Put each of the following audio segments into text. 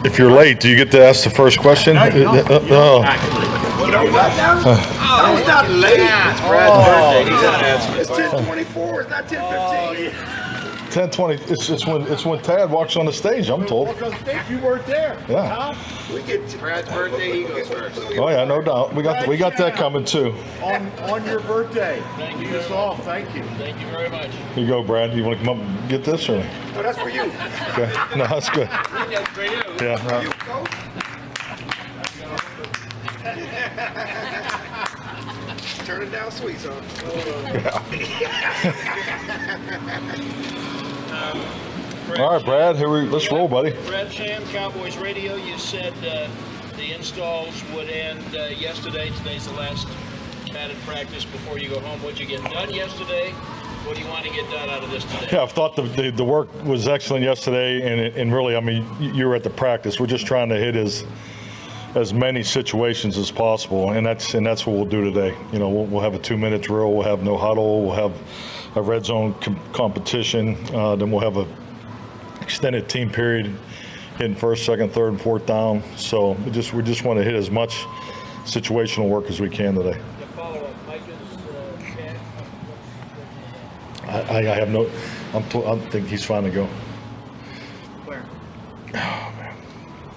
If you're late, do you get to ask the first question? No. Oh. He's not late. It's Brad's birthday. He's not asking. It's 10:24. It's not 10:15. 10:20. It's when Tad walks on the stage. I'm told. Because you weren't there. Yeah. We get Brad's birthday. He goes first. Oh yeah, no doubt. We got that coming too. On your birthday. Thank you. Us all. Thank you. Thank you very much. Here you go, Brad. You want to come up and get this or? No, that's for you. Okay. No, that's good. Yeah. You, Coach. Turn it down sweet, son. All right, Brad. Let's roll, buddy. Brad Sham, Cowboys Radio. You said the installs would end yesterday. Today's the last padded practice before you go home. What'd you get done yesterday? What do you want to get done out of this today? Yeah, I thought the work was excellent yesterday, and really, I mean, you were at the practice. We're just trying to hit as many situations as possible, and that's what we'll do today. You know, we'll have a 2-minute drill. We'll have no huddle. We'll have a red zone competition. Then we'll have a extended team period hitting first, second, third, and fourth down. So we just want to hit as much situational work as we can today. The follow-up, Mike is I have no. I think he's fine to go. Where? Oh man.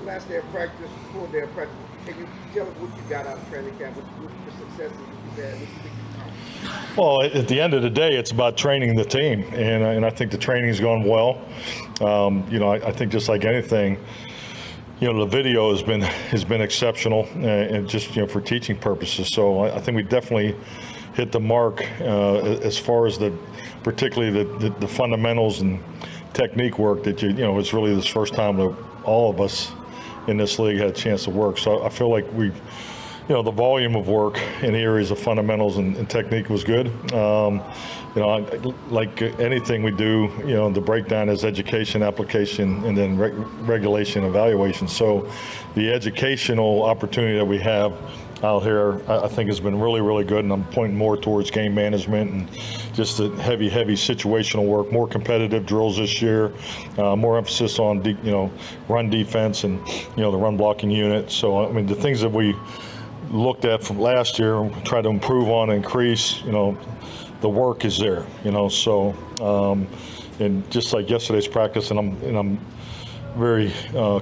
Last day of practice, full day of practice. Can you tell us what you got out of training camp? What the successes you've had? Well, at the end of the day, it's about training the team, and I think the training's gone well. You know, I think just like anything, you know, the video has been exceptional, and just, you know, for teaching purposes. So I think we definitely hit the mark as far as particularly the fundamentals and technique work that you know, it's really this first time that all of us in this league had a chance to work. So I feel like you know, the volume of work in the areas of fundamentals and technique was good. You know, like anything we do, you know, the breakdown is education, application, and then regulation, evaluation. So the educational opportunity that we have out here, I think has been really, really good, and I'm pointing more towards game management and just the heavy situational work, more competitive drills this year, more emphasis on run defense and, you know, the run blocking unit. So I mean, the things that we looked at from last year and try to improve on and increase, you know, the work is there, you know. So and just like yesterday's practice, and I'm very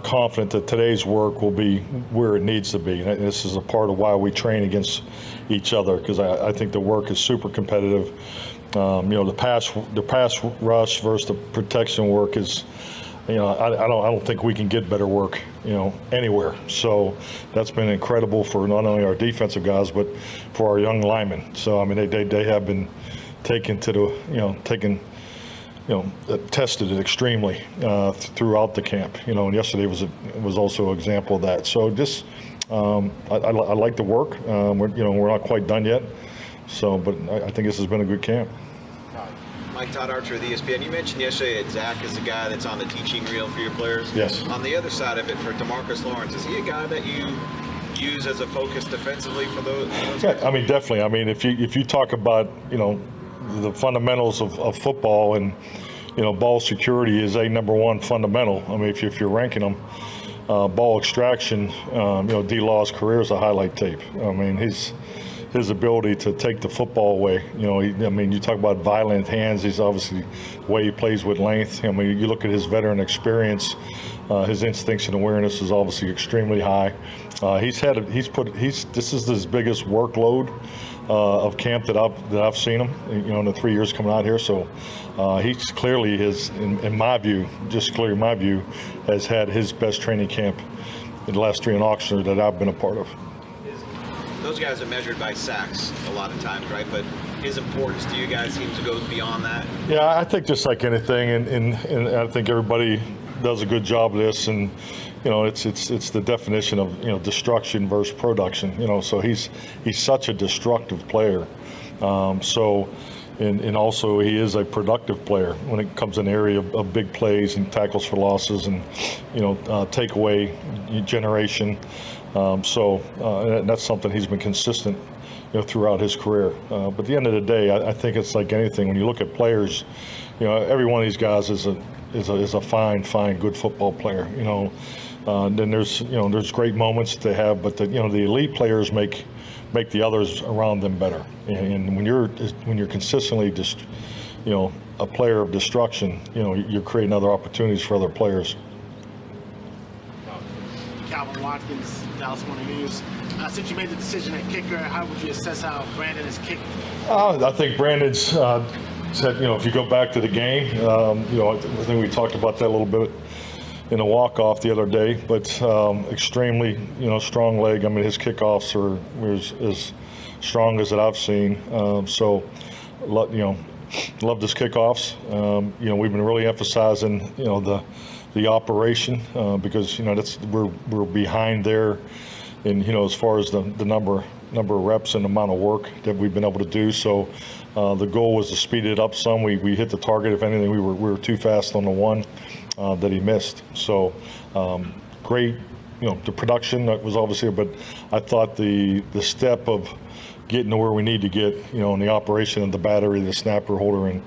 confident that today's work will be where it needs to be. And this is a part of why we train against each other, because I think the work is super competitive. You know, the pass rush versus the protection work is, you know, I don't think we can get better work, you know, anywhere. So that's been incredible for not only our defensive guys, but for our young linemen. So I mean, they have been tested it extremely throughout the camp, you know, and yesterday was also an example of that. So just I like the work. We're not quite done yet, so but I think this has been a good camp. Mike, Todd Archer of the ESPN. You mentioned yesterday that Zach is the guy that's on the teaching reel for your players. Yes. On the other side of it, for DeMarcus Lawrence, is he a guy that you use as a focus defensively for those yeah, I mean, definitely. I mean, if you talk about, you know, the fundamentals of football, and, you know, ball security is a #1 fundamental. I mean, if you're ranking them, ball extraction, you know, D-Law's career is a highlight tape. I mean, his ability to take the football away, you know, I mean, you talk about violent hands, he's obviously, the way he plays with length. I mean, you look at his veteran experience, his instincts and awareness is obviously extremely high. This is his biggest workload of camp that I've seen him, you know, in the 3 years coming out here. So he's clearly in my view, has had his best training camp in the last 3 in Oxnard that I've been a part of. Those guys are measured by sacks a lot of times, right? But his importance to you guys seems to go beyond that. Yeah, I think just like anything, and I think everybody does a good job of this, and, you know, it's the definition of, you know, destruction versus production. You know, so he's such a destructive player. And also he is a productive player when it comes in the area of big plays and tackles for losses and, you know, takeaway generation. That's something he's been consistent, you know, throughout his career. But at the end of the day, I think it's like anything. When you look at players, you know, every one of these guys is is a fine, good football player. Then there's great moments that they have, but the elite players make the others around them better. And when you're consistently just a player of destruction, you're creating other opportunities for other players. Calvin Watkins, Dallas Morning News. Since you made the decision at kicker, how would you assess how Brandon has kicked? I think Brandon's said, if you go back to the game, I think we talked about that a little bit in the walk-off the other day, but extremely, strong leg. I mean, his kickoffs are as strong as that I've seen. Loved his kickoffs. We've been really emphasizing, the operation because we're behind there, and as far as the number of reps and amount of work that we've been able to do. So the goal was to speed it up some. We hit the target. If anything, we were too fast on the one that he missed. So great, the production was obviously, but I thought the step of getting to where we need to get, in the operation of the battery, the snapper, holder,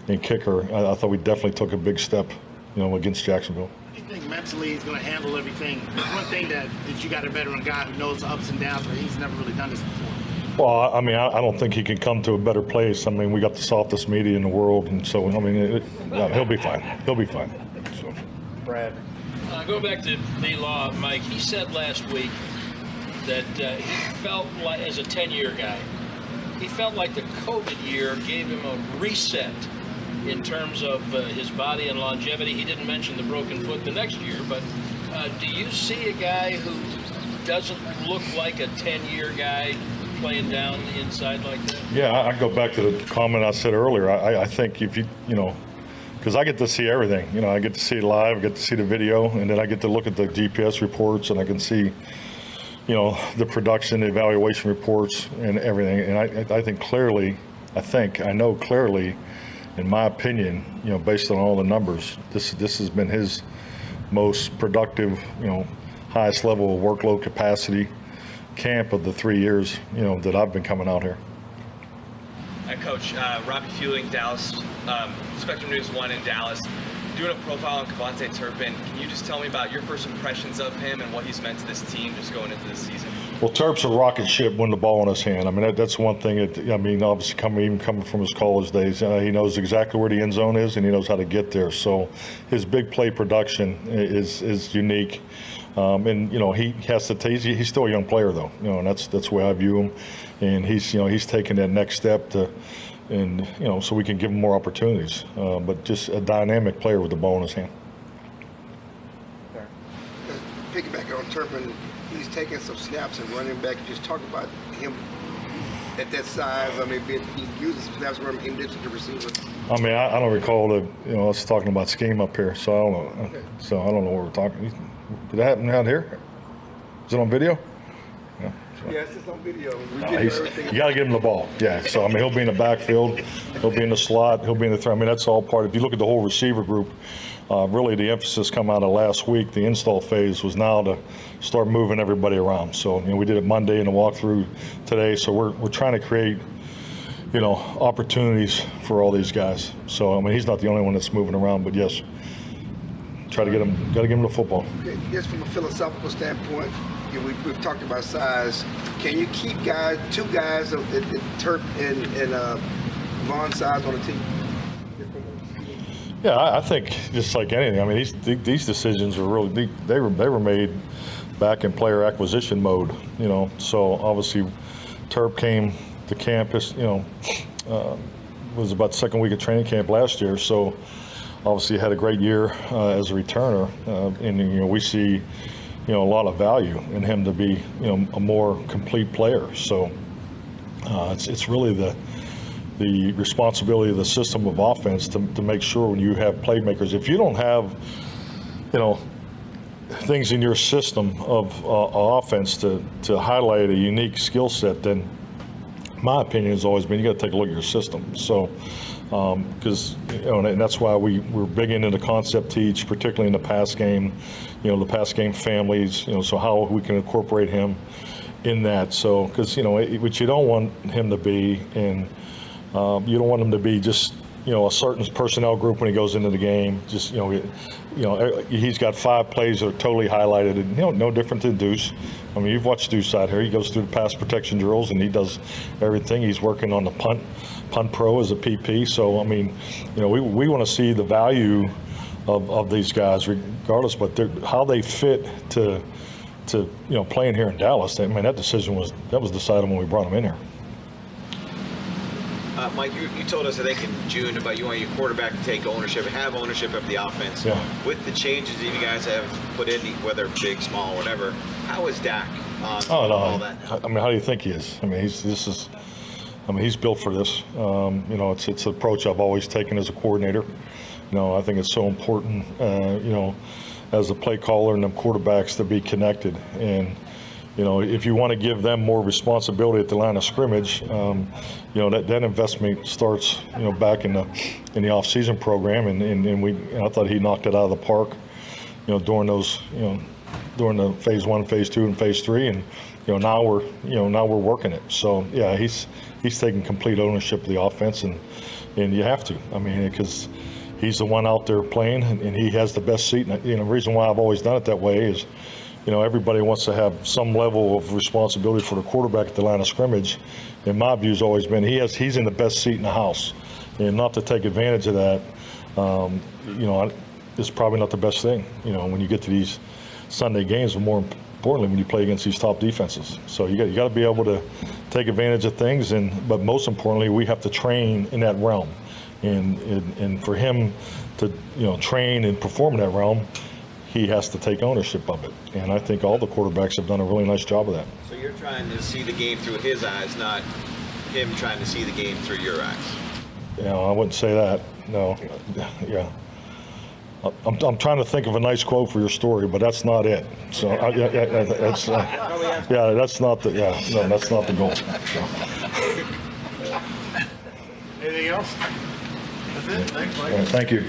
and kicker, I thought we definitely took a big step, against Jacksonville. Do you think mentally he's going to handle everything? One thing that you got a veteran guy who knows the ups and downs, but he's never really done this before. Well, I mean, I don't think he can come to a better place. I mean, we got the softest media in the world, and so, I mean, he'll be fine. He'll be fine. So. Brad. Going back to Lee Law, Mike, he said last week that he felt like, as a 10-year guy, he felt like the COVID year gave him a reset in terms of his body and longevity. He didn't mention the broken foot the next year, but do you see a guy who doesn't look like a 10-year guy playing down the inside like that? Yeah, I go back to the comment I said earlier. I think if because I get to see everything. I get to see it live, I get to see the video, and then I get to look at the GPS reports, and I can see the production, the evaluation reports, and everything. And I think clearly, I know clearly, in my opinion, based on all the numbers, this has been his most productive, highest level of workload capacity camp of the 3 years, that I've been coming out here. Coach, Robbie Fueling, Dallas, Spectrum News 1 in Dallas. Doing a profile on Kevontae Turpin, can you just tell me about your first impressions of him and what he's meant to this team just going into this season? Well, Terp's a rocket ship when the ball in his hand. I mean, that's one thing. Obviously, coming from his college days, he knows exactly where the end zone is, and he knows how to get there. So his big play production is unique. And he has to. He's still a young player, though. And that's the way I view him. And he's taking that next step to. And, so we can give him more opportunities. But just a dynamic player with the ball in his hand. Piggyback on Turpin, he's taking some snaps and running back. Just talk about him at that size. I mean, he uses some snaps where in addition to receiver. I mean, I don't recall us talking about scheme up here, so I don't know. Okay. So I don't know what we're talking. Did that happen out here? Is it on video? Yeah. Yes, it's on video. You got to give him the ball. Yeah. So, I mean, he'll be in the backfield. He'll be in the slot. He'll be in the throw. I mean, that's all part. If you look at the whole receiver group, really the emphasis come out of last week, the install phase, was now to start moving everybody around. So, we did it Monday in the walkthrough today. So we're trying to create, opportunities for all these guys. So, I mean, he's not the only one that's moving around, but yes, got to get him the football. Okay, just from a philosophical standpoint, we've talked about size. Can you keep two guys, Turp and Vaughn's size on the team? Yeah, I think just like anything. I mean, these decisions were really they were made back in player acquisition mode. So obviously, Turp came to campus. Was about the second week of training camp last year. So obviously had a great year as a returner, and we see. A lot of value in him to be, a more complete player. So it's really the responsibility of the system of offense to make sure when you have playmakers, if you don't have, things in your system of offense to highlight a unique skill set, then my opinion has always been you got to take a look at your system. So. Because and that's why we're big into the concept teach, particularly in the pass game, the pass game families, so how we can incorporate him in that. So because what you don't want him to be, and you don't want him to be just a certain personnel group when he goes into the game. Just he's got 5 plays that are totally highlighted, and no different than Deuce. I mean, you've watched Deuce out here. He goes through the pass protection drills and he does everything. He's working on the punt pro as a PP. So I mean, we want to see the value of these guys regardless, but how they fit to playing here in Dallas. I mean, that decision was decided when we brought them in here. Mike, you told us, I think in June, about you want your quarterback to take ownership, have ownership of the offense. Yeah. With the changes that you guys have put in, whether big, small, whatever, how is Dak on all that? I mean, how do you think he is? I mean, he's built for this. It's an approach I've always taken as a coordinator. I think it's so important, as a play caller and the quarterbacks to be connected. And if you want to give them more responsibility at the line of scrimmage, that investment starts, back in the off-season program, and I thought he knocked it out of the park, during those, during the phase 1, phase 2, and phase 3, and now we're working it. So yeah, he's taking complete ownership of the offense, and you have to. I mean, because he's the one out there playing, and he has the best seat. And the reason why I've always done it that way is, everybody wants to have some level of responsibility for the quarterback at the line of scrimmage. And my view has always been he's in the best seat in the house, and not to take advantage of that, it's probably not the best thing. When you get to these Sunday games, but more importantly, when you play against these top defenses. So you got to be able to take advantage of things, but most importantly, we have to train in that realm, and for him to train and perform in that realm, he has to take ownership of it. And I think all the quarterbacks have done a really nice job of that. So you're trying to see the game through his eyes, not him trying to see the game through your eyes. I wouldn't say that. No. Yeah. I'm trying to think of a nice quote for your story, but that's not it. So that's that's not the goal. So. Anything else? That's it. Thanks, Mike. Thank you.